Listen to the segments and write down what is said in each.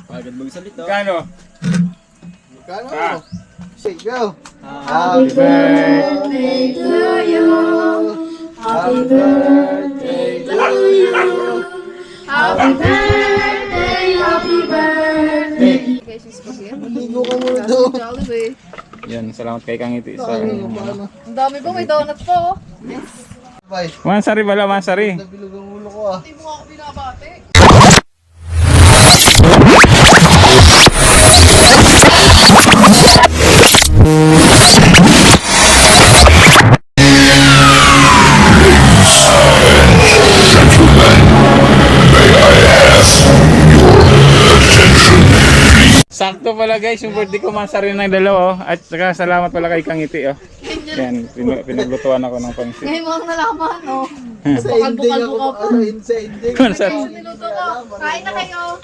Agad magsalita. Kano? Kano? Say, go! Happy birthday to you! Happy birthday to you! Happy birthday, happy birthday. Guys, yung spaghetti. Maligo ka muna doon. Jollibee. Yan, salamat kay Kang Iti. Paano? Ang dami pa, may donut pa oh. Yes. Bye. Mansari bala, Mansari. Nabilog ang ulo ko ah. Hindi mo ako binabate. Sakto pala guys, yung birthday ko Mansari ng dalawa oh. At saka salamat pala kay Kang Iti oh. Yan, pinaglutuan ako ng pangsit. Ngayon mo ang nalaman oh. Sa ending ako. Sa ending. Mansari. Sa niluto ko. Kain na kayo.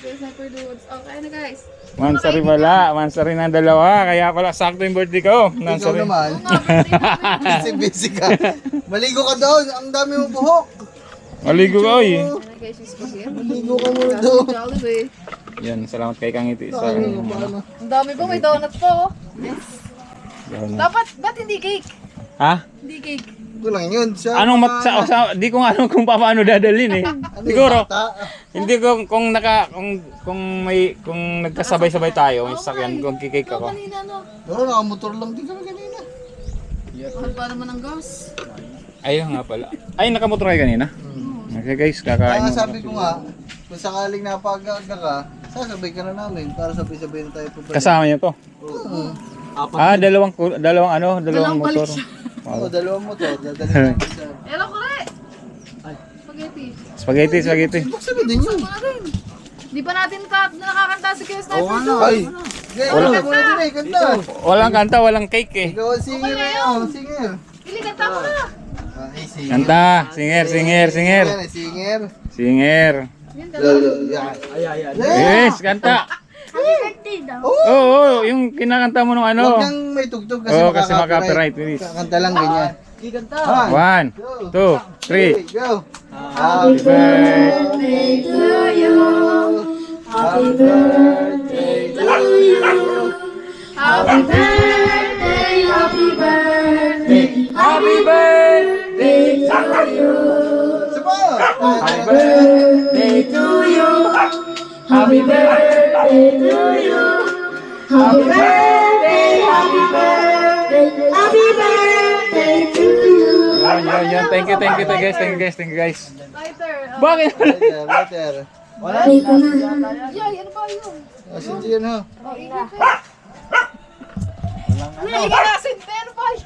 Yes, Sniper Dudes. Oh, kain na guys. Mansari pala, Mansari ng dalawa. Kaya pala sakto yung birthday ko. Ikaw Mansari. naman. Oo nga, birthday namin. Busy ka. Maligo ka doon. Ang dami mong buhok. Maligo ka oy. Kain na guys, yung spaghetti. Maligo ka muna doon. Jollibee. Yan, salamat kay Kang Iti. Paano? Ang dami pa, may donut pa oh. Yes. Dapat, ba't hindi cake? Ha? Hindi cake. Ito lang yun. Siya, Anong di ko nga alam kung paano dadalhin eh. Ano Siguro, yung bata? hindi ko kung nagkasabay-sabay tayo, may sasakyan, kung kikik Ito ako. kanina no. Oo, nakamotor lang din kami kanina. Mahal pa naman ang gas. Ayun nga pala. Ay, nakamotor kayo kanina? Okay guys, kakain Kaya mo. sabi ko nga, kung sakaling napag-aga ka, sasabay ka na namin para sabay-sabay na tayo pupunta. Kasama niyo to? Oo. Dalawang motor. balik siya. Oo, dalawang motor. Dadalhin natin sa... Elo ko rin. Spaghetti. Spaghetti. Sabi din yun. Ano rin? Di pa natin nakakanta si Kuya Sniper ano? Dudes. Ay! Wala mo na din eh, kanta. Walang kanta, walang cake eh. Ikaw ang singer na yun. Singer. Pili, kanta mo na. Ay, singer. Kanta, singer. Singer. Singer. Singer. Yan, dalawa. Yan. Yes, kanta. Happy birthday daw. Oo, yung kinakanta mo nung ano. Huwag kang may tugtog kasi Oo, kasi makaka-copyright. makaka-copyright, please. Kanta lang ganyan. 1, 2, 3. Go! Happy birthday. Birthday to you. Happy birthday to you. Happy birthday, happy birthday. Happy birthday to you. Saba! Happy birthday to you. Happy birthday To you. Happy birthday, happy birthday. Happy birthday to you. Yan. Thank you guys. Lighter. Bakit? Later. Yay, ano ba yun? Asin dyan ha. Oh, ingat eh. Ano yung asin? Ano ba yun?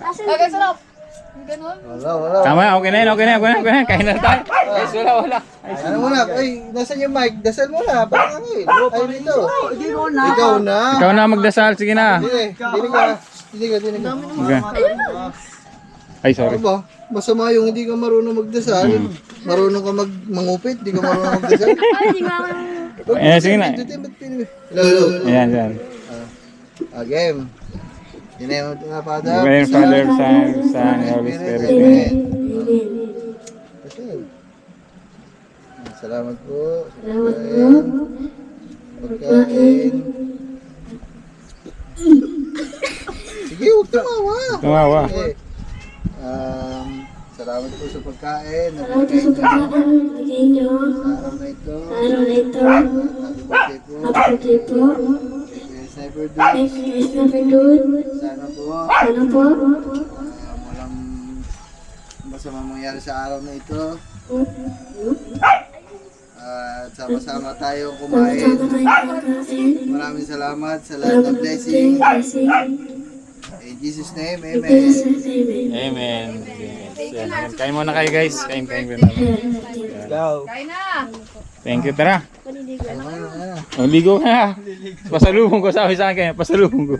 Asin. Okay, sarap. Ganun. Wala. Tama, okay na yun. Kain na tayo. Guys, wala. Ano muna? Ay, nasan yung mic? Dasal mo na. Parang ano eh. Ay, dito. Ikaw na. Ikaw na magdasal, sige na. Dinig ka. Okay. Ay, sorry. Ano ba? Masama yung hindi ka marunong magdasal. Marunong ka mangupit, hindi ka marunong magdasal. Sige na. Hello. Ayan. Game. In the name of the Father, Amen, Father, Son, Holy Spirit. Amen. Salamat po. Pagkain. Sige, huwag tumawa. Tumawa. Okay. Salamat po sa pagkain. Salamat sa pagkain. Bigay nyo. Sa araw na ito. Araw na ito. Happy birthday po. Happy birthday po. Kay Sniper Thank Dudes. you, Sniper Dudes. Sana po Sana po. walang masamang mangyari sa araw na ito. At sama-sama tayo kumain. Sama tayo kakain. Maraming salamat sa lahat ng blessing. In Jesus' name, amen. Amen. Yan. Kain muna kayo guys. Kain. Go. Kain na. Thank you, tara. Oh, ligo ka na. Pasalubong ko, sabi sa akin. Pasalubong ko.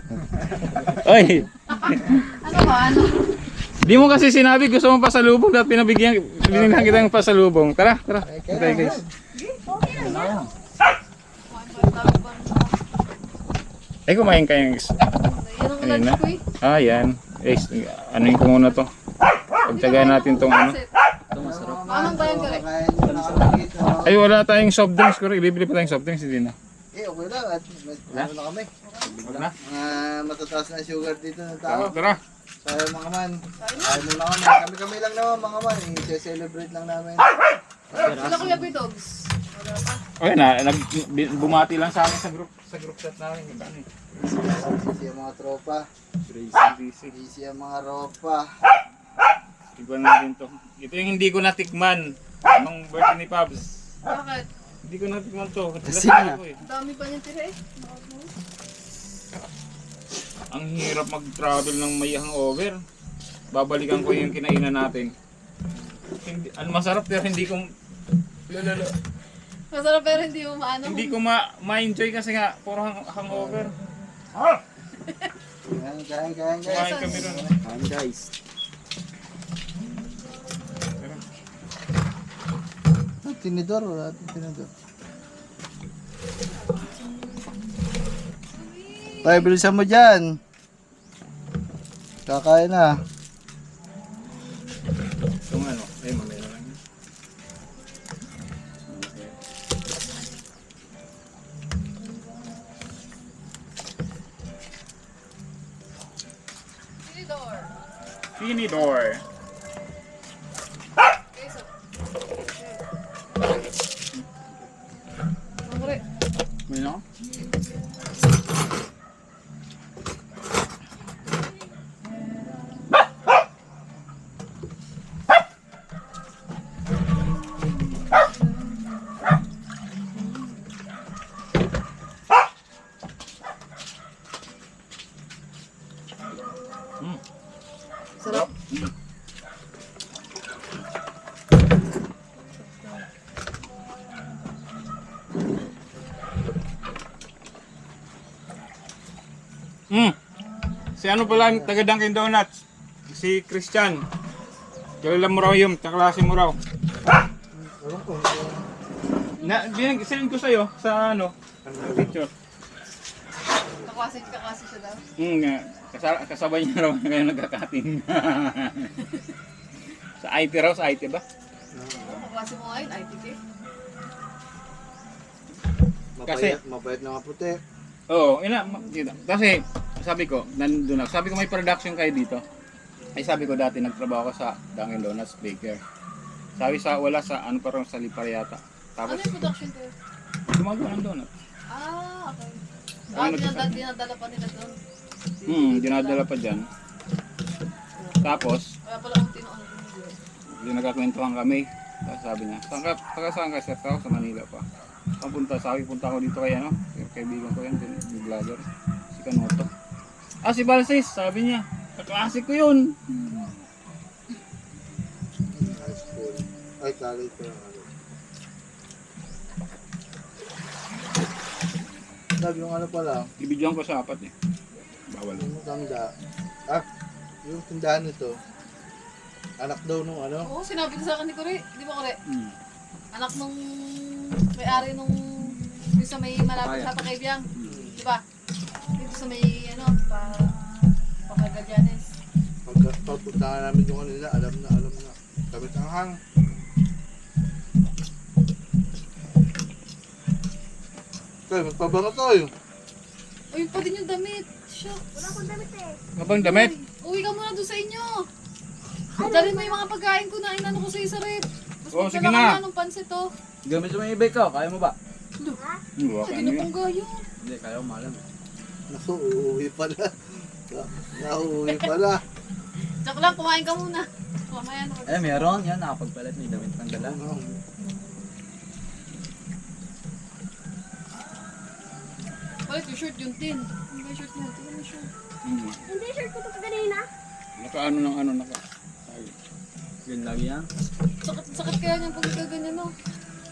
Oy, Ano ba? Ano? di mo kasi sinabi gusto mong pasalubong at binigyan kita ng pasalubong. Tara. Tayo guys. Ay, kumain kayo guys. Yan ang lunch ko eh. Yan. Guys, anuin ko muna to. Pagtsagaan natin tong ano. Anong ba yan, Gary? Kain mo na ako dito. Ay, wala tayong soft drinks. Kuri, bibili pa tayong soft drinks. Hindi na. Eh, okay lang. At ano na kami. Wag na. Matataas na sugar dito ng Tara, tao. tara. Sayo mga man. Sayo muna kami. Kami lang naman mga man. I-celebrate lang namin. Sila Kuya Bidogs. Wala pa. Okay na, bumati lang sa amin sa group chat namin. Busy ang mga tropa. Busy. Busy ang mga ropa. Iba natin to. Ito yung hindi ko natikman. Nung birthday ni Pabs. Bakit? Hindi ko natikman to. Kasi nga. Ang dami pa niyang tira eh. Ang hirap mag-travel ng may hangover. Babalikan ko yung kinainan natin. Hindi, ano masarap pero hindi ko lalo. Masarap pero hindi mo maano. Hindi ko ma-enjoy kasi nga puro hangover. Kain. Kumain kami ron. Kain guys. Tinidor, wala natin tinidor. Tay, bilisan mo dyan. Kakain na. Itong ano, ay mamaya na lang. Tinidor. Tinidor. Okay, so. Mamure. May no? Sarap. Si ano pala yung taga Dunkin Donuts? Si Christian. Kilala mo raw yun, kaklase mo raw. Sinend ko sa'yo sa ano, picture. Kaklase siya daw. Nga, kasabay niya raw na kayo nagkakating. Sa IT raw, sa IT ba? Kaklase mo ngayon, ITK. Mabait na nga puti. Oo, kasi sabi ko, nandun ako. Sabi ko may production kayo dito. Ay sabi ko dati nagtrabaho ko sa Dunkin Donuts Baker. Sabi wala sa ano parang sa Lipar yata. Ano Tapos yung production to? gumagawa ng donut. Okay. Ano, Dinadala pa nila doon. Dinadala pa dyan. Tapos, Kaya pala kung tinuon ko nyo. nagkakwentuhan kami. Tapos sabi niya, saan ka sir? Ako sa Manila pa. Papunta, sabi punta ako dito kay ano, yung kaibigan ko yan, yung vlogger, si Kanoto. Si Balsis, sabi niya, kaklase ko yun. High school. Ay, college pa lang. Sabi yung ano pala, Ibidyoan ko sa apat eh. Bawal. yung tanda. Yung tindahan nito, anak daw nung ano, Oo, sinabi ko sa akin ni Kore. Di ba Kore? Anak nung may-ari nung yung sa may malapit sa Pakaibiyang. Di ba? Dito sa may ano, Pakagadianes. pagpunta nga namin yung ano nila, alam na. Kami tanghang. Okay, magpabango tayo. Uy, pa din yung damit. Shock. Wala akong damit eh. Kapag damit? Uwi ka muna doon sa inyo. Dalhin mo yung mga pagkain ko na inano ko sa isa rep. Oo, sige magdala ka na. ng pansit oh. Gamit mo yung ibig ko, kaya mo ba? Buwa ka Sige na niyo. pong gayo. Hindi, kaya mo malam. Naku, uuwi pala. Nauuwi pala. Joke lang, kumain ka muna. Mamaya na. Eh, meron. Yan, nakapagpalit. May damit pang dala. Palit yung shirt yung tin. Ano ba yung shirt niya? Tingnan mo yung shirt. Hindi, shirt ko to kanina. Nakaano ng ano, naka. Ay. Yun lagi yan. Sakit kaya niyan pag ganyan no.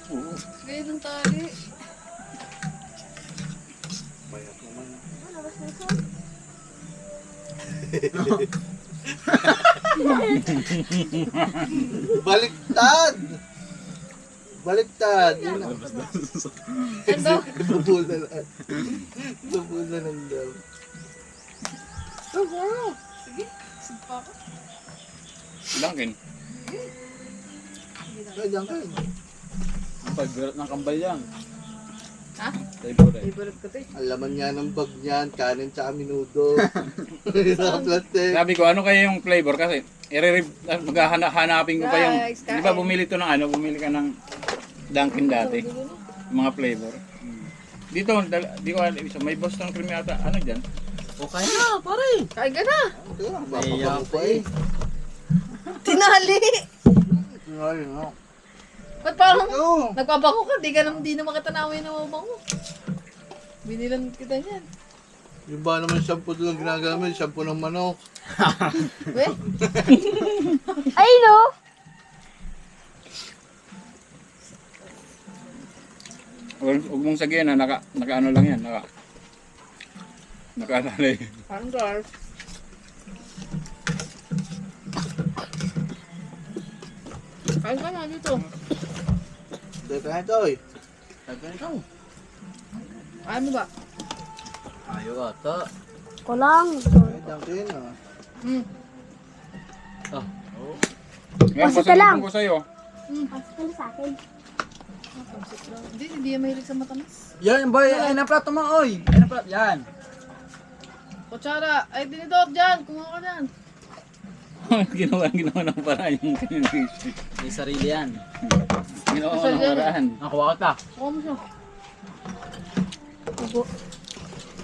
Oo. Ganyan ng tali. Mayat naman. Ano, mas nasa? Baliktad! Baliktad! Yun na. Ano? Ibubula lang. Ibubula lang daw. Sige, sigpa ako. Dunkin. Ay, diyan kayo. Pagbirat ng kambal yan. Ha? Favorite. Favorite ko to eh. Ang laman nga ng bag niyan, kanin tsaka minudo. Naka-plastic. Sabi ko, ano kaya yung flavor? Kasi, maghahanapin ko pa yung, Guys, di ba bumili to ng ano, bumili ka ng Dunkin dati, yung mga flavor. Dito, di ko alam, may Boston cream yata, ano dyan? Okay na, pare. Kain ka na. Kaya, bapabango pa eh. Tinali. Ay, no. Ba't parang Oo. nagpabango ka? Di naman kita namin na mabango. Binilan kita niyan. Yung ba naman shampoo doon ginagamit? Shampoo ng manok. We? Ay, no? Huwag mong sabihin na naka ano lang yan, nakaalala yun. Parang girl. Kain ka na dito. Dito na ito eh. Tagay ka. Kain mo ba? Ayaw ata. Ko lang. Ay, Dunkin ah. Hmm. Ah. Oh. Ngayon, Pasok ka lang. pasalubong ko sa'yo. Pasok ka na sa akin. Hindi yan mahilig sa matamis. Yan, boy. Ay, na plato mo, oy. Ay, na plato. Yan. Kutsara. Ay, dinidor dyan. Kumuha ka dyan. ginawa ng paraan yung kinilisi. May sarili yan. Ginawa ko ng paraan. Nakuha ka ta. Kuha mo siya.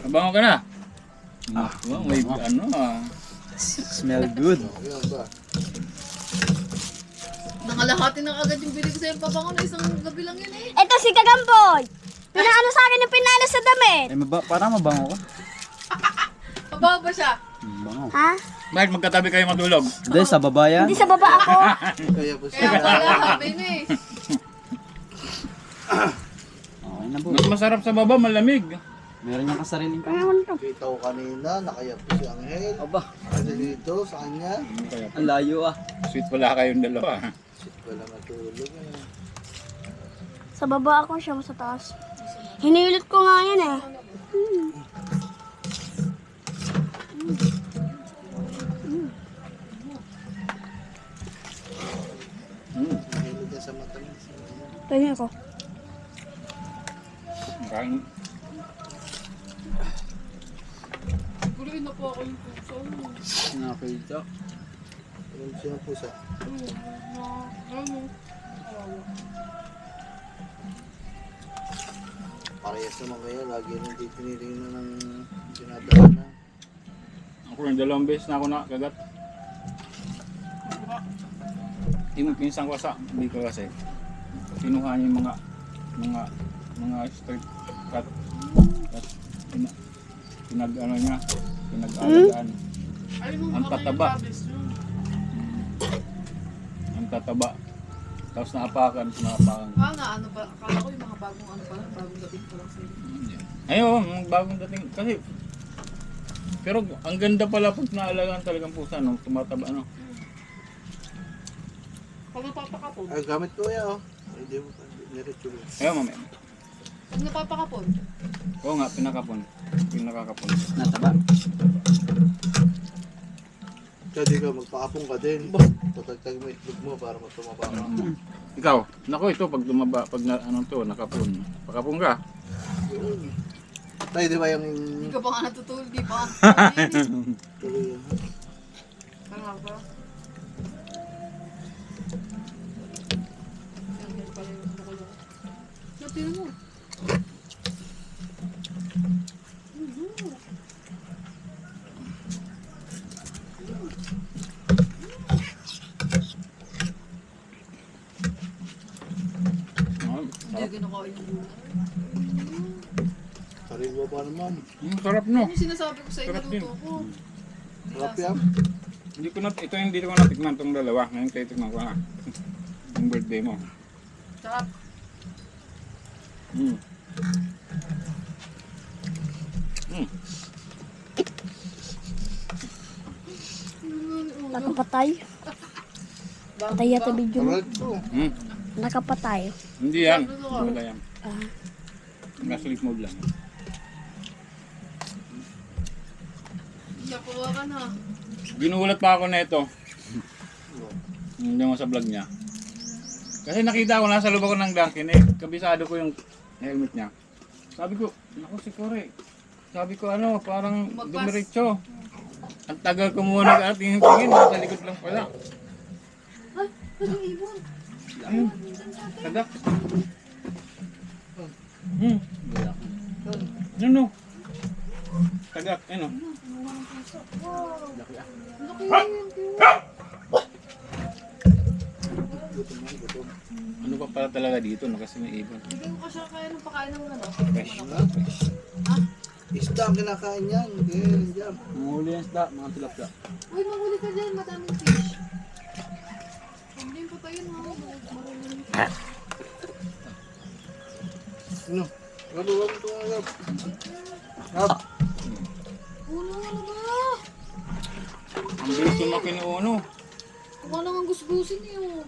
Abango ka na. Wow, may ano ah. Smell good. Ayan ba? Nangalahati na agad yung bili ko sa'yo. Pabango na isang gabi lang yun eh. Ito si Kagamboy. Pinaano sa akin yung pinalo sa damit. Ay, parang mabango ka. Pabango ba siya? Mabango. Ha? Bakit magkatabi kayo matulog? Hindi, sa baba yan. Hindi sa baba ako. Kaya po Kaya siya. pala, sabi na eh. Okay na, boy. Mas masarap sa baba, malamig. Meron niyang kasariling ka. Ano to? Kita ko kanina, nakayap po si Angel. Aba, Kasi dito, sa kanya. ang layo ah. Sweet pala kayong dalawa. Sit ko lang matulog eh. Sa baba ako siya, sa taas. Hinilot ko nga yan eh. Mahilig ka sa matamis. Tingin ko. Kain. Guloy na po ako yung puso. Nakakita. Alam siya ng pusa. Ano? Parehas naman kayo, lagi nang titinitingnan ng dinadaan na. Ako yung dalawang beses na ako nakagat. Yung pinsan ko hindi ko kasi. Kinuha niya yung mga straight cut. Tapos pinag-ano niya, pinag-alagaan. Ang tataba. Ang tataba. Tapos naapakan. Ah, na ano pa? Akala ko yung mga bagong ano pa lang, bagong dating pa lang sa'yo. Ayun, bagong dating. Kasi, pero ang ganda pala pag naalagaan talagang pusa, no? Tumataba, no? Pag napapakapon. Ay, gamit ko yan oh. Ay, di mo pa. Diretso mo. Ayun, mamaya. Pag napapakapon. Oo nga, pinakakapon. Nataba. Kaya di ka, magpakapong ka din. Patagtag mo itlog mo para matumaba ka. Ikaw, naku ito, pag tumaba, pag na, ano to, nakapon. Pakapon ka. Yun. Tayo di ba yung... Hindi ka pa nga natutulog, di pa nga. Tuloy yun. Ano ba? Yan pala yung bukulo. Natin mo. Hindi kinakain yung bulo. Sariwa pa naman. Sarap no. Ano yung sinasabi ko sa Sarap din. inaluto ko? Sarap yan. Hindi ko hindi ko natikman tong dalawa. Ngayon kayo tikman ko ha. Yung birthday mo. Sarap. Mm. Nakapatay. Patay yata video mo. Sarap to. Mm. Nakapatay. Hindi yan. Wala yan. Naka-sleep mode lang. Nakuha ka na. Ginulat pa ako na ito. Hindi mo sa vlog niya. Kasi nakita ko, nasa loob ako ng Dunkin, eh, kabisado ko yung helmet niya. Sabi ko, naku si Kore. Sabi ko ano, parang dumiretso. Ang tagal ko muna tingin-tingin, nasa likod lang pala. Ay, yung ibon. Ayun, tadak. Hmm, yun no. Tadak, ano. Laki yun. Ano pa pala talaga dito, no? Kasi may ibon. Hindi mo kasi kaya nung pakain ng ano. Fresh. Isda ang kinakain yan. Ganyan, jam. Mahuli yan isda, mga tilapia. Uy, mahuli ka dyan. Madaming fish. Hindi yung patayin mo. Marunong. Ano? Wag ito nga, Gab. Gab. Uno, ano ba? Ang bilis lumaki ni Uno. Kuha lang ang gusgusin niyo.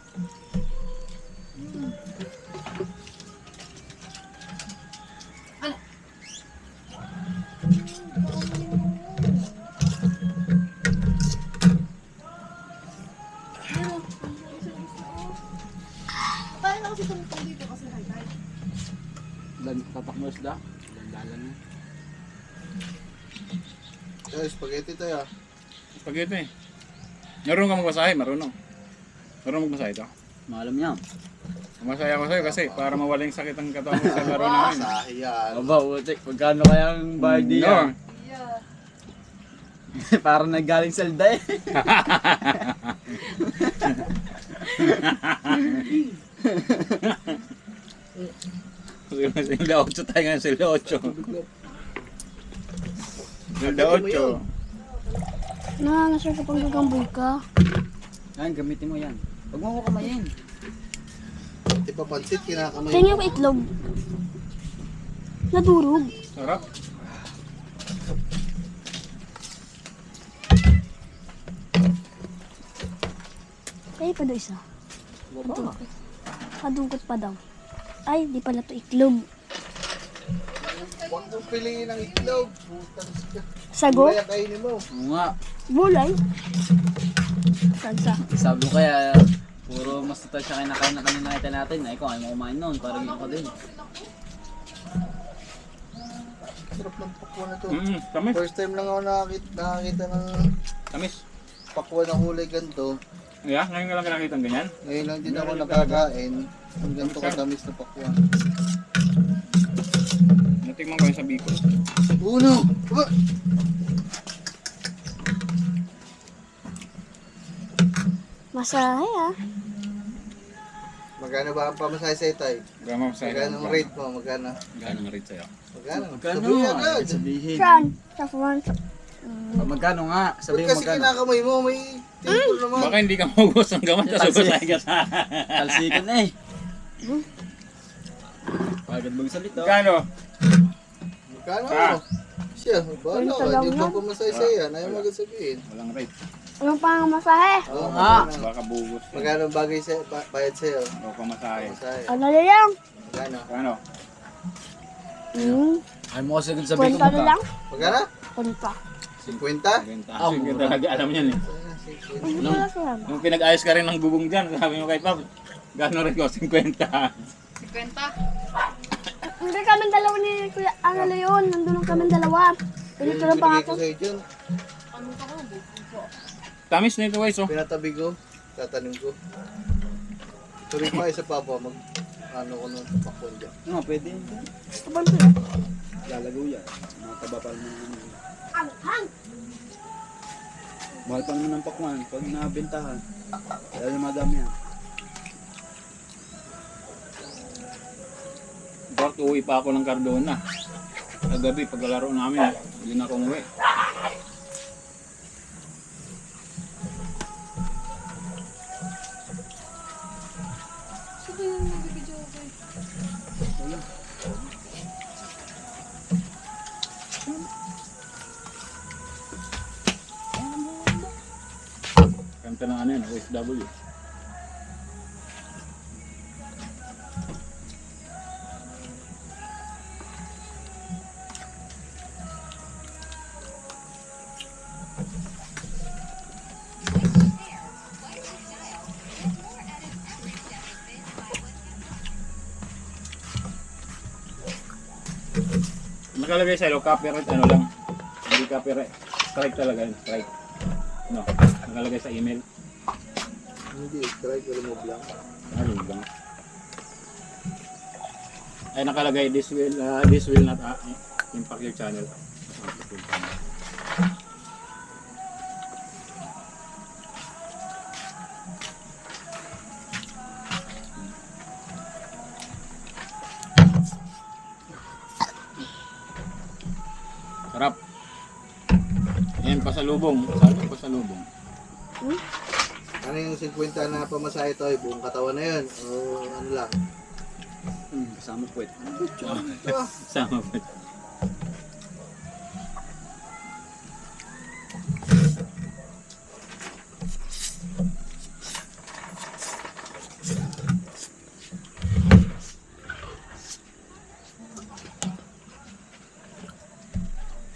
Ano? Tayo na kasi tumutong dito kasi high-high. Tapak mo isda. Dandalan na. Spaghetti tayo. Spaghetti. Marunong ka magmasahe, marunong. Marunong magmasahe ito. Maalam yan. Masaya ako sa'yo kasi para mawala yung sakit ang katawan mo sa laro namin. Sahiyan. Aba, utik. Magkano kayang bayad di yan? Yeah. Parang naggaling sa Alda eh. Sila 8 tayo ngayon, sila 8. Sila 8. Nangangasar kapag gagamboy ka. Yan, gamitin mo yan. Huwag mo ko kamayin. Di pa pansit, kinakamay. Tingnan ko itlog. Nadurog. Sarap. Kaya pa daw isa. Kadugot pa daw. Ay, di pala to itlog. Huwag mong piliin ang itlog. Putang ka. Sago? Kaya kainin mo. Oo nga. Gulay? Salsa. Sabi ko kaya, puro mas total siya kinakain na kanina nakita natin. Ay, kung ayaw mo kumain nun, parang yun ka din. Sarap ng pakwan na to. Tamis. First time lang ako nakakita ng Tamis. pakwan na kulay ganito. Yeah, ngayon ka lang nakita ng ganyan. Ngayon lang din ako nakakain. Ang ganito katamis na pakwan. Natikman ko yun sa Bicol. Uno! Aba! Masahe ah. Magkano ba ang pamasahe sa itay? Gama sa Magkano ang rate mo? Magkano? Gano'ng ang rate sa'yo? Magkano? Magkano? Sabihin agad. Ay, sabihin. Saan? Sa front. Magkano nga? Ba't Sabihin kasi magkano. kinakamay mo? May table naman. Baka hindi ka maubos ng gamot sa sugasay ka sa... Talsikan na eh. Pagod magsalita. Gano? Magkano? Ah. Siya, bahala Kwento ka. lang Hindi yan. mo pamasahe sa yan. Ayaw mo agad sabihin. Walang rate. Anong pang masahe? Oo nga. magkano? Baka bugos. Magkano ang bagay sa bayad sa'yo? O pamasahe. Pamasahe. Ano na lang? Magkano? Ano? Ay mo kasi sabihin ko Kwenta na lang? Magkano? Kwenta. 50? Benta. Ah, Sige mura. talaga alam yan eh. Hindi ko lang sila. Nung pinag-ayos ka rin ng bubong dyan, sabi mo kay Pab, gano'n rin ko? 50. 50. Hindi kami dalawa ni Kuya. Ano yun? Nandun lang kami dalawa. Pinito lang Binigay ko pangako. sa'yo dyan. Ano ka ko? Tamis na ito guys oh. Pinatabi ko. Tatanim ko. Tuloy pa isa pa po. Ano ko nung pakwan dyan. Nga, pwede yun. Gusto ba ito yan? Lalago yan. Mga tabapal mo naman. Ang! Mahal pa naman ng pakwan pag nabentahan. Kaya yung madami yan. Bakit uwi pa ako ng Cardona? Kagabi, paglalaro namin, hindi na ako umuwi. Sino yung nag-video ko? Kanta ng ano yun, OFW. Nakalagay sa ilo, copyright ano lang. Hindi copyright. Strike talaga yun, strike. No, nakalagay sa email. Hindi, try ko remove lang. Ano ba? Ay nakalagay this will not impact your channel. Sarap. Yan pasalubong. Sabi pasalubong. Ano yung 50 na pamasahe to? Buong katawan na yun? O ano lang? Kasama po ito. Sama pa.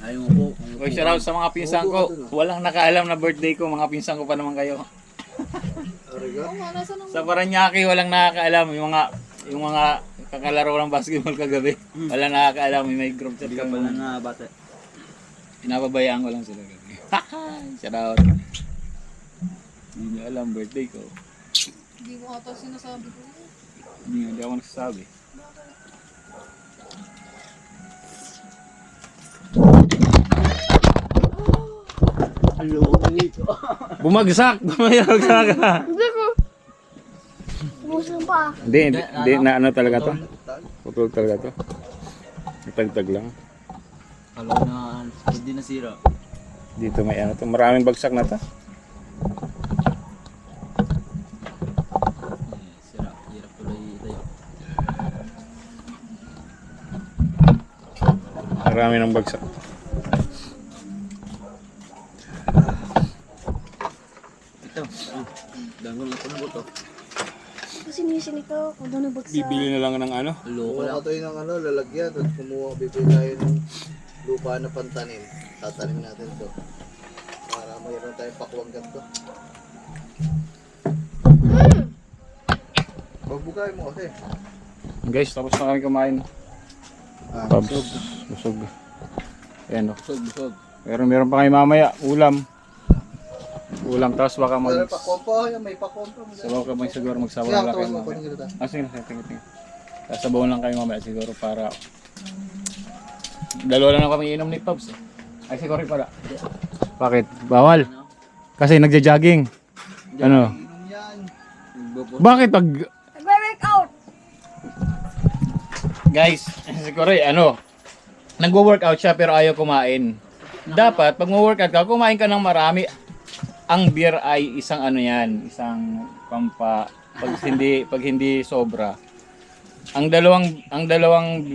Ayaw mo po. Oy, shout out sa mga pinsan ko. Walang nakaalam na birthday ko. Mga pinsan ko pa naman kayo. Ariga? Oo nga, nasa nung... Sa Paranaque, walang nakakaalam. Yung mga kakalaro ng basketball kagabi. Walang nakakaalam. May group chat Hindi ka kami. pala na bata. Pinapabayaan ko lang sila. Shout out. Hindi nyo alam birthday ko. Hindi mo ata sinasabi ko. Hindi ako nagsasabi. Loko na nito. Bumagsak! Bumagsak ka! Hindi ko. Busang pa. Hindi na ano talaga to. Putol talaga to. Natagtag lang. Kala ko na hindi nasira. Dito may ano to. Maraming bagsak na to. Sira. Hirap tuloy itayo. Marami ng bagsak. Ito. Dangon na ito na buto. Kasi nisinig ko kung doon nabagsak. Bibili na lang ng ano. Loko Kumuha lang. ka tayo ng ano, lalagyan at bibili tayo ng lupa na pantanim. Tatanim natin to. Para mayroon tayong pakuwang ganito. Bagbugay mo kasi. Guys, tapos na kami kumain. Pabs. Busog. Ayan o. Busog. Meron pa kayo mamaya. Ulam. Tapos baka Pero pakuwang pa, may pakuwang pa. sabaw ka ba siguro magsabaw Kaya lang kayo tawag mo mamaya. pa ng ganito. Sige na, sige. Sasabaw lang kayo mamaya siguro para dalawa lang ako kami inom ni Pops. Ay siguro pala. Bakit? Bawal. Kasi nagja-jogging. Ano? Inom yan. Bakit pag Nagwe-workout. guys, siguro ano, nagwo-workout siya pero ayaw kumain. Dapat pag mo-workout ka, kumain ka ng marami. Ang beer ay isang ano yan, isang pampa pag hindi sobra. Ang dalawang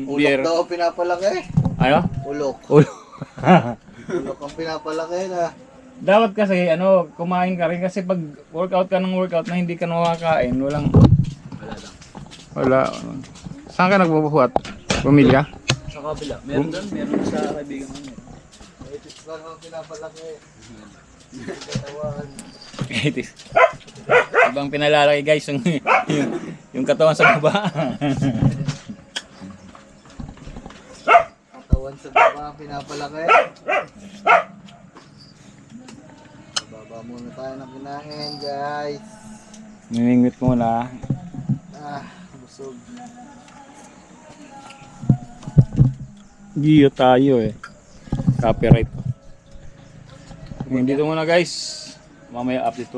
beer, Ulok daw ang pinapalaki. ano? Ulok. Ulo. Ulok ang pinapalaki na. Dapat kasi ano, kumain ka rin kasi pag workout ka ng workout na hindi ka nakakain, Wala lang. wala. Saan ka nagbubuhat? Pamilya? Sa kabila. Meron doon. Meron sa kaibigan mo. Itis lang ang pinapalaki. Katawan. Ibang pinalalaki guys yung katawan sa baba. Katawan sa baba ang pinapalaki. Baba muna tayo ng kinain, guys. Niningwit muna. Busog. Giyo tayo eh. Copyright. Dito muna guys. Mamaya update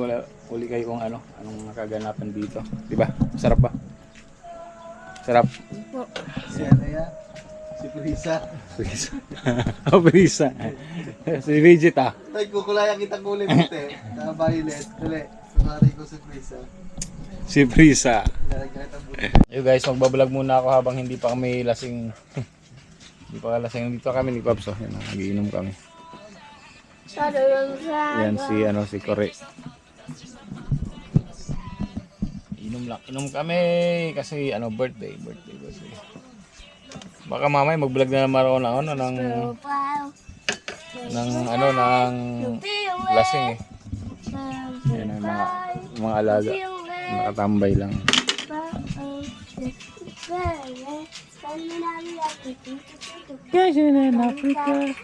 uli kayo kung anong nakaganapan dito. Diba? Sarap ba? Sarap. Si ano yan? Si Prisa. Oh, Prisa. Si Vegeta. Ay, kukulayan kita kulay puti. Nakabahilit. Kuli. Sumari ko si Prisa. Si Prisa. Lalagyan ang buti. Yo guys, magbablog muna ako habang hindi pa kami lasing. Hindi pa lasing dito kami ni Pops. Oh. Yan, nagiinom kami. Yan si Kore. Inom kami kasi birthday. Baka mamaya mag-vlog na naman ako ng lasing eh. Yan ang mga alaga. Nakatambay lang. Cashin in Africa.